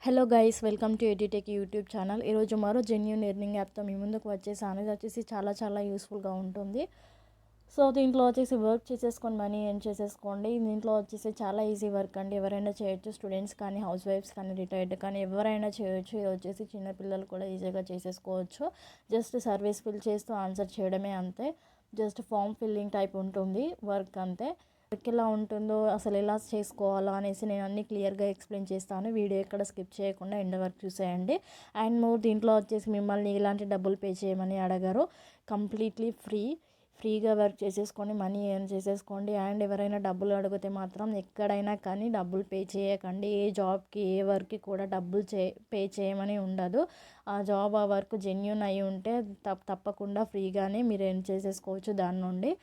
Hello guys, welcome to edu techie YouTube channel. ఈరోజు మరో genuine earning యాప్తో మీ ముందుకు వచ్చేసాను. ఇది వచ్చేసి చాలా యూస్ఫుల్గా ఉంటుంది. సో దీంట్లో వచ్చేసి వర్క్ చేసేసుకొని మనీ ఎర్న్ చేసేసుకోండి. దీంట్లో వచ్చేసి చాలా ఈజీ వర్క్ అండి. ఎవరైనా చేయొచ్చు, స్టూడెంట్స్ కానీ, హౌస్ వైఫ్స్ కానీ, రిటైర్డ్ కానీ ఎవరైనా చేయొచ్చు. ఇది వచ్చేసి చిన్నపిల్లలు కూడా ఈజీగా చేసేసుకోవచ్చు. జస్ట్ సర్వీస్ ఫిల్ చేస్తూ ఆన్సర్ చేయడమే, అంతే. జస్ట్ ఫామ్ ఫిల్లింగ్ టైప్ ఉంటుంది వర్క్, అంతే. వర్క్ ఎలా ఉంటుందో, అసలు ఎలా చేసుకోవాలో అనేసి నేను అన్ని క్లియర్గా ఎక్స్ప్లెయిన్ చేస్తాను. వీడియో ఎక్కడ స్కిప్ చేయకుండా ఎండ్ వరకు చూసేయండి. అండ్ మోర్, దీంట్లో వచ్చేసి మిమ్మల్ని ఇలాంటి డబ్బులు పే చేయమని అడగరు. కంప్లీట్లీ ఫ్రీగా వర్క్ చేసేసుకొని మనీ ఎర్న్ చేసేసుకోండి. అండ్ ఎవరైనా డబ్బులు అడిగితే మాత్రం ఎక్కడైనా కానీ డబ్బులు పే చేయకండి. ఏ జాబ్కి, ఏ వర్క్కి కూడా డబ్బులు పే చేయమని ఉండదు. ఆ జాబ్, ఆ వర్క్ జెన్యూన్ అయి ఉంటే తప్పకుండా ఫ్రీగానే మీరు ఎర్న్ చేసేసుకోవచ్చు దాని నుండి.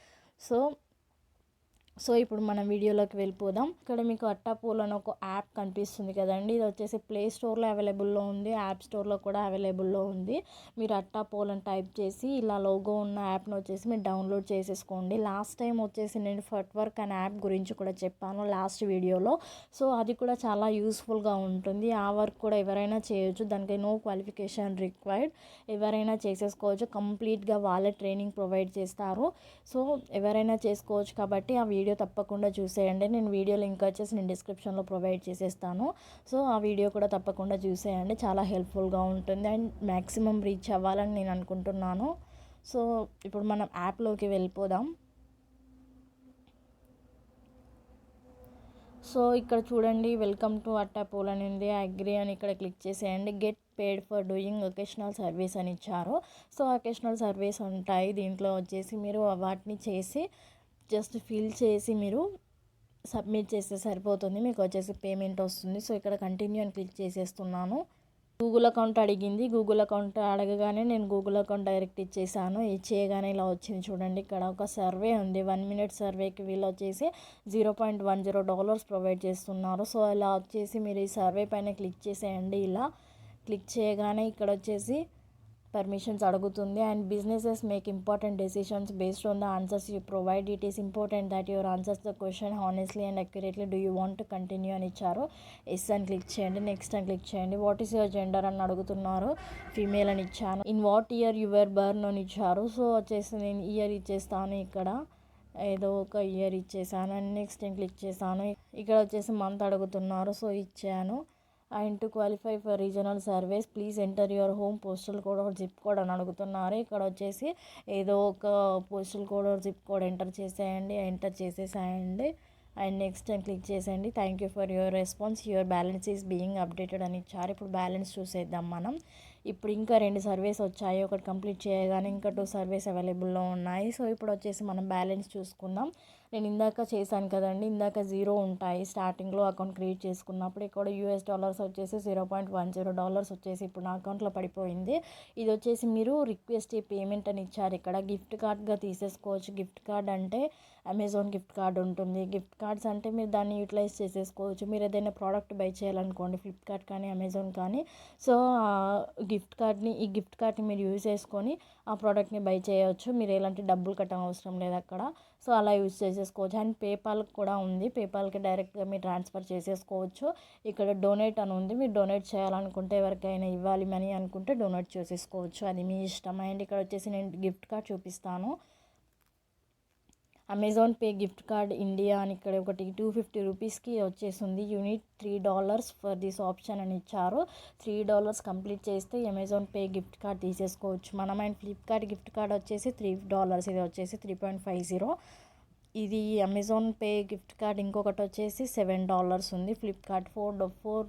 సో ఇప్పుడు మనం వీడియోలోకి వెళ్ళిపోదాం. ఇక్కడ మీకు అట్టాపోల్ అని ఒక యాప్ కనిపిస్తుంది కదండి. ఇది వచ్చేసి ప్లే స్టోర్లో అవైలబుల్లో ఉంది, యాప్ స్టోర్లో కూడా అవైలబుల్లో ఉంది. మీరు అట్టాపోల్ అని టైప్ చేసి ఇలా లోగో ఉన్న యాప్ను వచ్చేసి మీరు డౌన్లోడ్ చేసేసుకోండి. లాస్ట్ టైం వచ్చేసి నేను ఫట్వర్క్ అనే యాప్ గురించి కూడా చెప్పాను లాస్ట్ వీడియోలో. సో అది కూడా చాలా యూస్ఫుల్గా ఉంటుంది. ఆ వర్క్ కూడా ఎవరైనా చేయొచ్చు. దానికి నో క్వాలిఫికేషన్ రిక్వైర్డ్. ఎవరైనా చేసేసుకోవచ్చు. కంప్లీట్గా వాళ్ళే ట్రైనింగ్ ప్రొవైడ్ చేస్తారు. సో ఎవరైనా చేసుకోవచ్చు కాబట్టి ఆ వీడియో తప్పకుండా చూసేయండి. నేను వీడియో లింక్ వచ్చేసి నేను డిస్క్రిప్షన్లో ప్రొవైడ్ చేసేస్తాను. సో ఆ వీడియో కూడా తప్పకుండా చూసేయండి. చాలా హెల్ప్ఫుల్గా ఉంటుంది అండ్ మ్యాక్సిమం రీచ్ అవ్వాలని నేను అనుకుంటున్నాను. సో ఇప్పుడు మనం యాప్లోకి వెళ్ళిపోదాం. సో ఇక్కడ చూడండి, వెల్కమ్ టు అట్టాపోల్ అని ఉంది. అగ్రీ అని ఇక్కడ క్లిక్ చేసేయండి. Get paid for doing vocational service అని ఇచ్చారు. సో ఒకేషనల్ సర్వీస్ ఉంటాయి దీంట్లో వచ్చేసి. మీరు వాటిని చేసి జస్ట్ ఫిల్ చేసి మీరు సబ్మిట్ చేస్తే సరిపోతుంది. మీకు వచ్చేసి పేమెంట్ వస్తుంది. సో ఇక్కడ కంటిన్యూ అని క్లిక్ చేసేస్తున్నాను. గూగుల్ అకౌంట్ అడిగింది. గూగుల్ అకౌంట్ అడగగానే నేను గూగుల్ అకౌంట్ డైరెక్ట్ ఇచ్చేసాను. ఇచ్చేయగానే ఇలా వచ్చింది చూడండి. ఇక్కడ ఒక సర్వే ఉంది. 1 minute సర్వేకి వీళ్ళు వచ్చేసి $0.10 ప్రొవైడ్ చేస్తున్నారు. సో ఇలా వచ్చేసి మీరు ఈ సర్వే పైన క్లిక్ చేసేయండి. ఇలా క్లిక్ చేయగానే ఇక్కడ వచ్చేసి పర్మిషన్స్ అడుగుతుంది. And businesses make important decisions based on the answers you provide. It is important that your answers the question honestly and accurately. Do you want to continue అని ఇచ్చారు. Yes అని click చేయండి. Next అని click చేయండి. What is your gender అని అడుగుతున్నారు. Female అని ఇచ్చాను. In what year you were burn అని ఇచ్చారు. సో వచ్చేసి నేను ఇయర్ ఇచ్చేస్తాను. ఇక్కడ ఏదో ఒక ఇయర్ ఇచ్చేసాను. అండ్ నెక్స్ట్ నేను క్లిక్ చేశాను. ఇక్కడ వచ్చేసి మంత్ అడుగుతున్నారు. సో ఇచ్చాను. And to qualify for regional service please enter your home postal code or zip code అని అడుగుతున్నారు. ఇక్కడ వచ్చేసి ఏదో ఒక postal code or zip code enter చేసేయండి. ఎంటర్ చేసేసేయండి. అండ్ నెక్స్ట్ అని క్లిక్ చేసేయండి. Thank you for your response, your balance is being updated అని ఇచ్చారు. ఇప్పుడు బ్యాలెన్స్ చూసేద్దాం మనం. ఇప్పుడు ఇంకా 2 సర్వేస్ వచ్చాయి. ఒకటి కంప్లీట్ చేయగానే ఇంకా 2 సర్వేస్ అవైలబుల్లో ఉన్నాయి. సో ఇప్పుడు వచ్చేసి మనం బ్యాలెన్స్ చూసుకుందాం. నేను ఇందాక చేశాను కదండి, ఇందాక 0 ఉంటాయి స్టార్టింగ్లో అకౌంట్ క్రియేట్ చేసుకున్నప్పుడు. ఇక్కడ $US వచ్చేసి $0.10 వచ్చేసి ఇప్పుడు నా అకౌంట్లో పడిపోయింది. ఇది వచ్చేసి మీరు రిక్వెస్ట్ పేమెంట్ అని ఇచ్చారు. ఇక్కడ గిఫ్ట్ కార్డ్గా తీసేసుకోవచ్చు. గిఫ్ట్ కార్డ్ అంటే అమెజాన్ గిఫ్ట్ కార్డ్ ఉంటుంది. గిఫ్ట్ కార్డ్స్ అంటే మీరు దాన్ని యూటిలైజ్ చేసేసుకోవచ్చు. మీరు ఏదైనా ప్రోడక్ట్ బై చేయాలనుకోండి, ఫ్లిప్కార్ట్ కానీ, అమెజాన్ కానీ. సో ఈ గిఫ్ట్ కార్డ్ని మీరు యూజ్ చేసుకొని ఆ ప్రోడక్ట్ని బై చేయవచ్చు. మీరు ఎలాంటి డబ్బులు కట్టడం అవసరం లేదు అక్కడ. సో అలా యూజ్ చేసేసుకోవచ్చు. అండ్ పేపాల్ కూడా ఉంది. పేపాల్కి డైరెక్ట్గా మీరు ట్రాన్స్ఫర్ చేసేసుకోవచ్చు. ఇక్కడ డొనేట్ అని ఉంది. మీరు డొనేట్ చేయాలనుకుంటే, ఎవరికైనా ఇవ్వాలి మనీ అనుకుంటే డొనేట్ చేసేసుకోవచ్చు. అది మీ ఇష్టం. అండ్ ఇక్కడ వచ్చేసి నేను గిఫ్ట్ కార్డ్ చూపిస్తాను. Amazon pay gift card India అని ఇక్కడ ఒకటి $250కి వచ్చేసింది. యూనిట్ $3 ఫర్ దిస్ ఆప్షన్ అని ఇచ్చారు. $3 కంప్లీట్ చేస్తే అమెజాన్ పే గిఫ్ట్ కార్డ్ తీసేసుకోవచ్చు మనం. అండ్ ఫ్లిప్కార్ట్ గిఫ్ట్ కార్డ్ వచ్చేసి $3. ఇది వచ్చేసి 3.50. ఇది అమెజాన్ పే గిఫ్ట్ కార్డ్ ఇంకొకటి వచ్చేసి $7 ఉంది. ఫ్లిప్కార్ట్ 4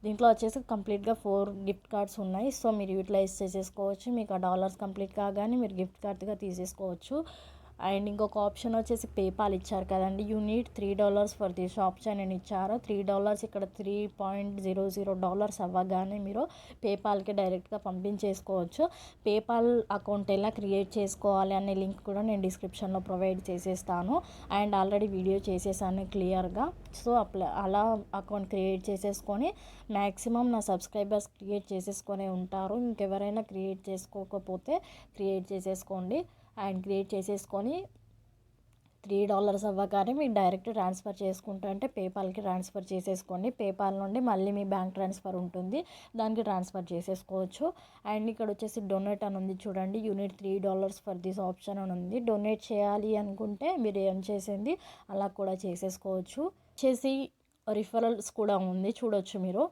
దీంట్లో వచ్చేసి కంప్లీట్గా 4 గిఫ్ట్ కార్డ్స్ ఉన్నాయి. సో మీరు యూటిలైజ్ చేసేసుకోవచ్చు. మీకు ఆ డాలర్స్ కంప్లీట్ కాగానే మీరు గిఫ్ట్ కార్డ్గా తీసేసుకోవచ్చు. అండ్ ఇంకొక ఆప్షన్ వచ్చేసి పేపాల్ ఇచ్చారు కదండి. యూనిట్ $3 ఫర్ దిస్ ఆప్షన్ అని ఇచ్చారు. $3 ఇక్కడ $3.00 అవ్వగానే మీరు పేపాల్కి డైరెక్ట్గా పంపించేసుకోవచ్చు. పేపాల్ అకౌంట్ ఎలా క్రియేట్ చేసుకోవాలి అనే లింక్ కూడా నేను డిస్క్రిప్షన్లో ప్రొవైడ్ చేసేస్తాను. అండ్ ఆల్రెడీ వీడియో చేసేసాను క్లియర్గా. సో అలా అకౌంట్ క్రియేట్ చేసేసుకొని మ్యాక్సిమం నా సబ్స్క్రైబర్స్ క్రియేట్ చేసేసుకొని ఉంటారు. ఇంకెవరైనా క్రియేట్ చేసుకోకపోతే క్రియేట్ చేసేసుకోండి. అండ్ క్రియేట్ చేసేసుకొని $3 అవ్వగానే మీకు డైరెక్ట్ ట్రాన్స్ఫర్ చేసుకుంటూ అంటే పేపాల్కి ట్రాన్స్ఫర్ చేసేసుకోండి. పేపాల్ నుండి మళ్ళీ మీ బ్యాంక్ ట్రాన్స్ఫర్ ఉంటుంది, దానికి ట్రాన్స్ఫర్ చేసేసుకోవచ్చు. అండ్ ఇక్కడ వచ్చేసి డొనేట్ అని ఉంది చూడండి, యూనిట్ $3 ఫర్ దిస్ ఆప్షన్ అని ఉంది. డొనేట్ చేయాలి అనుకుంటే మీరు ఏం చేసింది అలా కూడా చేసేసుకోవచ్చు. చేసి రిఫరల్స్ కూడా ఉంది చూడొచ్చు మీరు.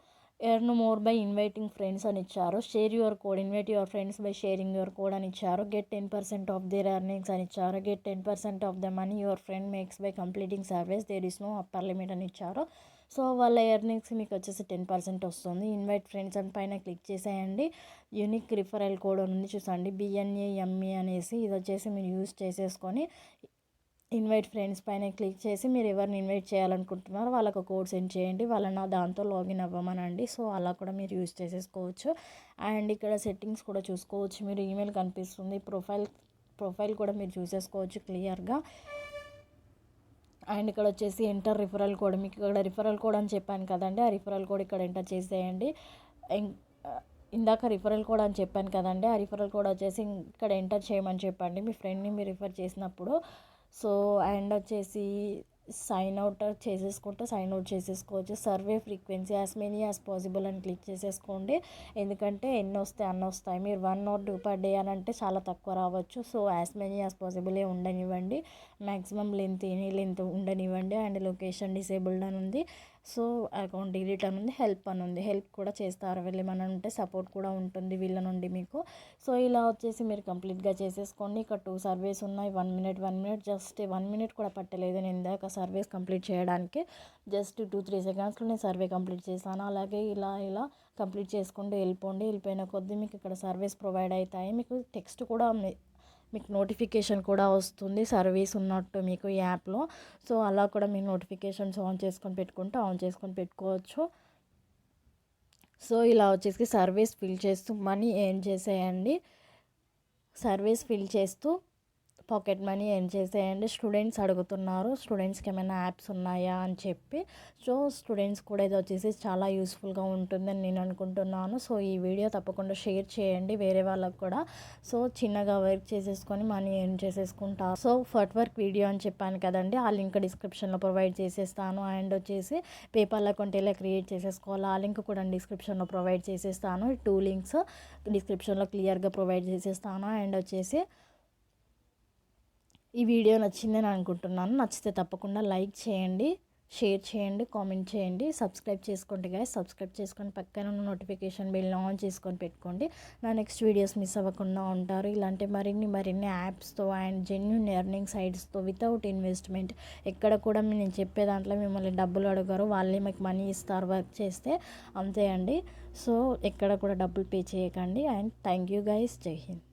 Earn more by inviting friends అని ఇచ్చారు. Share your code, invite your friends by sharing your code అని ఇచ్చారు. గెట్ 10% ఆఫ్ దేర్ ఎర్నింగ్స్ అని ఇచ్చారు. Get 10% off the money your friend makes by completing service, there is no upper limit అని ఇచ్చారు. So వాళ్ళ earnings మీకు వచ్చేసి 10% వస్తుంది. ఇన్వైట్ ఫ్రెండ్స్ అని పైన క్లిక్ చేసేయండి. యూనిక్ రిఫరల్ కోడ్ ఉంది చూసండి, BNAME అనేసి. ఇది వచ్చేసి మీరు యూజ్ చేసేసుకొని ఇన్వైట్ ఫ్రెండ్స్ పైన క్లిక్ చేసి మీరు ఎవరిని ఇన్వైట్ చేయాలనుకుంటున్నారో వాళ్ళకు కోడ్ సెండ్ చేయండి, వాళ్ళని దాంతో లాగిన్ అవ్వమనండి. సో అలా కూడా మీరు యూజ్ చేసేసుకోవచ్చు. అండ్ ఇక్కడ సెట్టింగ్స్ కూడా చూసుకోవచ్చు మీరు. ఈమెయిల్ కనిపిస్తుంది, ప్రొఫైల్ కూడా మీరు చూసేసుకోవచ్చు క్లియర్గా. అండ్ ఇక్కడ వచ్చేసి ఎంటర్ రిఫరల్ కోడ్, మీకు ఇక్కడ రిఫరల్ కోడ్ అని చెప్పాను కదండి, ఆ రిఫరల్ కోడ్ ఇక్కడ ఎంటర్ చేసేయండి. ఇందాక రిఫరల్ కోడ్ అని చెప్పాను కదండి, ఆ రిఫరల్ కోడ్ వచ్చేసి ఇక్కడ ఎంటర్ చేయమని చెప్పండి మీ ఫ్రెండ్ని మీరు రిఫర్ చేసినప్పుడు. సో అండ్ వచ్చేసి సైన్ అవుట్ చేసేసుకోవచ్చు. Survey frequency as many as possible అని క్లిక్ చేసేసుకోండి, ఎందుకంటే ఎన్ని వస్తాయి అన్నీ వస్తాయి. మీరు 1 or 2 per day అని అంటే చాలా తక్కువ రావచ్చు. సో యాజ్ మెనీ యాజ్ పాసిబులే ఉండనివ్వండి, మ్యాక్సిమం ఎనీ లెంత్ ఉండనివ్వండి. అండ్ లొకేషన్ డిసేబుల్డ్ అని ఉంది. సో అకౌంట్ డిలీట్ అని ఉంది, హెల్ప్ అని ఉంది. హెల్ప్ కూడా చేస్తారు వీళ్ళు, ఏమైనా ఉంటే సపోర్ట్ కూడా ఉంటుంది వీళ్ళ నుండి మీకు. సో ఇలా వచ్చేసి మీరు కంప్లీట్గా చేసేసుకోండి. ఇక్కడ 2 సర్వేస్ ఉన్నాయి, 1 minute, జస్ట్ 1 minute కూడా పట్టలేదు నేను ఇందాక సర్వేస్ కంప్లీట్ చేయడానికి. జస్ట్ 2-3 secondsలో నేను సర్వే కంప్లీట్ చేశాను. అలాగే ఇలా కంప్లీట్ చేసుకుంటూ వెళ్ళిపోయిన కొద్దీ మీకు ఇక్కడ సర్వీస్ ప్రొవైడ్ అవుతాయి. మీకు టెక్స్ట్ కూడా మీకు నోటిఫికేషన్ కూడా వస్తుంది సర్వీస్ ఉన్నట్టు మీకు ఈ యాప్లో. సో అలా కూడా మీరు నోటిఫికేషన్స్ ఆన్ చేసుకొని పెట్టుకోవచ్చు. సో ఇలా వచ్చేసి సర్వీస్ ఫిల్ చేస్తూ మనీ ఎర్న్ చేసేయండి. సర్వీస్ ఫిల్ చేస్తూ పాకెట్ మనీ ఎర్న్ చేసేయండి. స్టూడెంట్స్ అడుగుతున్నారు స్టూడెంట్స్కి ఏమైనా యాప్స్ ఉన్నాయా అని చెప్పి. సో స్టూడెంట్స్ కూడా ఇది వచ్చేసి చాలా యూస్ఫుల్గా ఉంటుందని నేను అనుకుంటున్నాను. సో ఈ వీడియో తప్పకుండా షేర్ చేయండి వేరే వాళ్ళకు కూడా. సో చిన్నగా వర్క్ చేసేసుకొని మనీ ఎర్న్ చేసేసుకుంటారు. సో ఫట్వర్క్ వీడియో అని చెప్పాను కదండి, ఆ లింక్ డిస్క్రిప్షన్లో ప్రొవైడ్ చేసేస్తాను. అండ్ వచ్చేసి పేపాల్ అకౌంట్ ఎలా క్రియేట్ చేసేసుకోవాలో ఆ లింక్ కూడా డిస్క్రిప్షన్లో ప్రొవైడ్ చేసేస్తాను. 2 links డిస్క్రిప్షన్లో క్లియర్గా ప్రొవైడ్ చేసేస్తాను. అండ్ వచ్చేసి ఈ వీడియో నచ్చిందని అనుకుంటున్నాను. నచ్చితే తప్పకుండా లైక్ చేయండి, షేర్ చేయండి, కామెంట్ చేయండి, సబ్స్క్రైబ్ చేసుకోండి గైస్. సబ్స్క్రైబ్ చేసుకొని పక్కన ఉన్న నోటిఫికేషన్ బెల్ని ఆన్ చేసుకొని పెట్టుకోండి. నా నెక్స్ట్ వీడియోస్ మిస్ అవ్వకుండా ఉంటారు. ఇలాంటి మరిన్ని యాప్స్తో అండ్ జెన్యూన్ ఎర్నింగ్ సైట్స్తో వితౌట్ ఇన్వెస్ట్మెంట్. ఎక్కడ కూడా నేను చెప్పే దాంట్లో మిమ్మల్ని డబ్బులు అడగరు, వాళ్ళే మీకు మనీ ఇస్తారు వర్క్ చేస్తే, అంతే అండి. సో ఎక్కడ కూడా డబ్బులు పే చేయకండి. And thank you guys. జై హింద్.